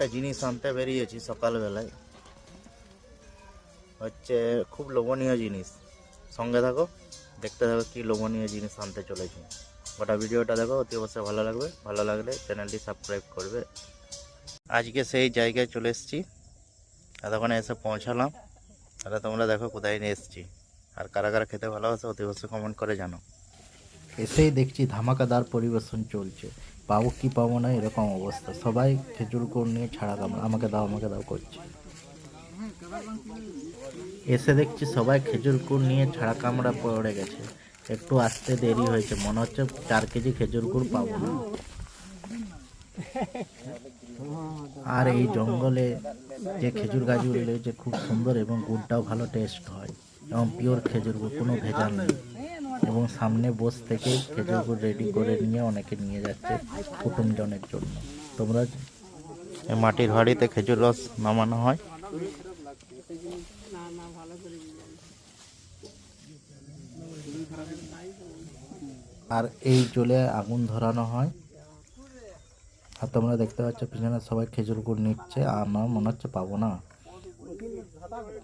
একটা জিনিস আনতে বেরিয়েছি সকালবেলায়, হচ্ছে খুব লোভনীয় জিনিস। সঙ্গে থাকো, দেখতে থাকো কি লোভনীয় জিনিস আনতে চলেছি। গোটা ভিডিওটা দেখো, অতি অবশ্যই ভালো লাগবে। ভালো লাগলে চ্যানেলটি সাবস্ক্রাইব করবে। আজকে সেই জায়গায় চলে এসেছি, এতক্ষণে এসে পৌঁছালাম। তাহলে তোমরা দেখো কোথায় নিয়ে এসেছি, আর কারা কারা খেতে ভালোবাসে অতি অবশ্যই কমেন্ট করে জানো। এসেই দেখছি ধামাকাদার পরিবেশন চলছে, পাবো কি পাবো না এরকম অবস্থা। সবাই খেজুর গুড় নিয়ে ছাড়া কামড়া, আমাকে দাও করছে। এসে দেখছি সবাই খেজুর গুড় নিয়ে ছাড়া কামড়া পড়ে গেছে। একটু আসতে দেরি হয়েছে, মনে হচ্ছে 4 কেজি খেজুর গুড় পাবো না। আর এই জঙ্গলে যে খেজুর গাছগুলো রয়েছে খুব সুন্দর এবং গুড়টাও ভালো টেস্ট হয় এবং পিওর খেজুর গুড়, কোনো ভেজাল নেই। এবং সামনে বস থেকে খেজুর গুড় রেডি করে নিয়ে অনেকে নিয়ে যাচ্ছে কুটুমজনের জন্য। তোমরা এই মাটির হাঁড়িতে খেজুর রস নামানো হয়। আর এই চুলে আগুন ধরানো হয়। আর তোমরা দেখতে পাচ্ছ পিছনে সবাই খেজুর গুড় নিচ্ছে, আর আমার মনে হচ্ছে পাবো না।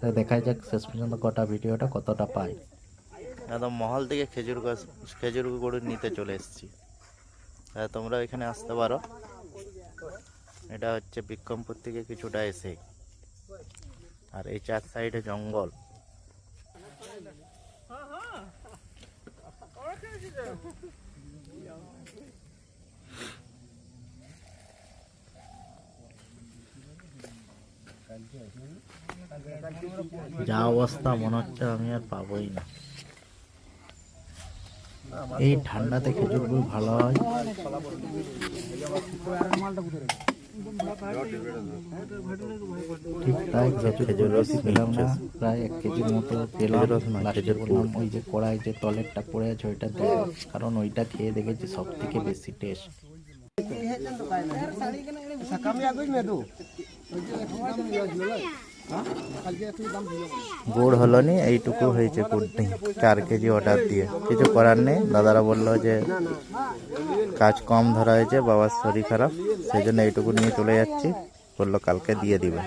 তাই দেখাই যাক শেষ পর্যন্ত গোটা ভিডিওটা কতটা পাই। একদম মহল থেকে খেজুর গুড় নিতে চলে এসেছি। তোমরা এখানে আসতে পারো। এটা হচ্ছে বিক্রমপুর থেকে কিছুটা এসে, আর এই 4 সাইডে জঙ্গল। যা অবস্থা, মনে হচ্ছে আমি আর পাবোই না। এই ঠান্ডাতে খেজুর গুড় ভালো হয়। ঠিক তাই খেজুর রস পেলাম না, প্রায় 1 কেজির মতো পেলাম। লাস্টে বললাম ওই যে কড়াই যে তলেরটা পড়ে আছে ওইটা দেয়, কারণ ওইটা খেয়ে দেখেছি সব থেকে বেশি টেস্ট। গুড় হলো নি, এইটুকু হয়েছে গুড় নেই। 4 কেজি অর্ডার দিয়ে কিছু করার নেই। দাদারা বললো যে কাজ কম ধরা হয়েছে, বাবার শরীর খারাপ, সেই জন্য এইটুকু নিয়ে চলে যাচ্ছি। বললো কালকে দিয়ে দিবে।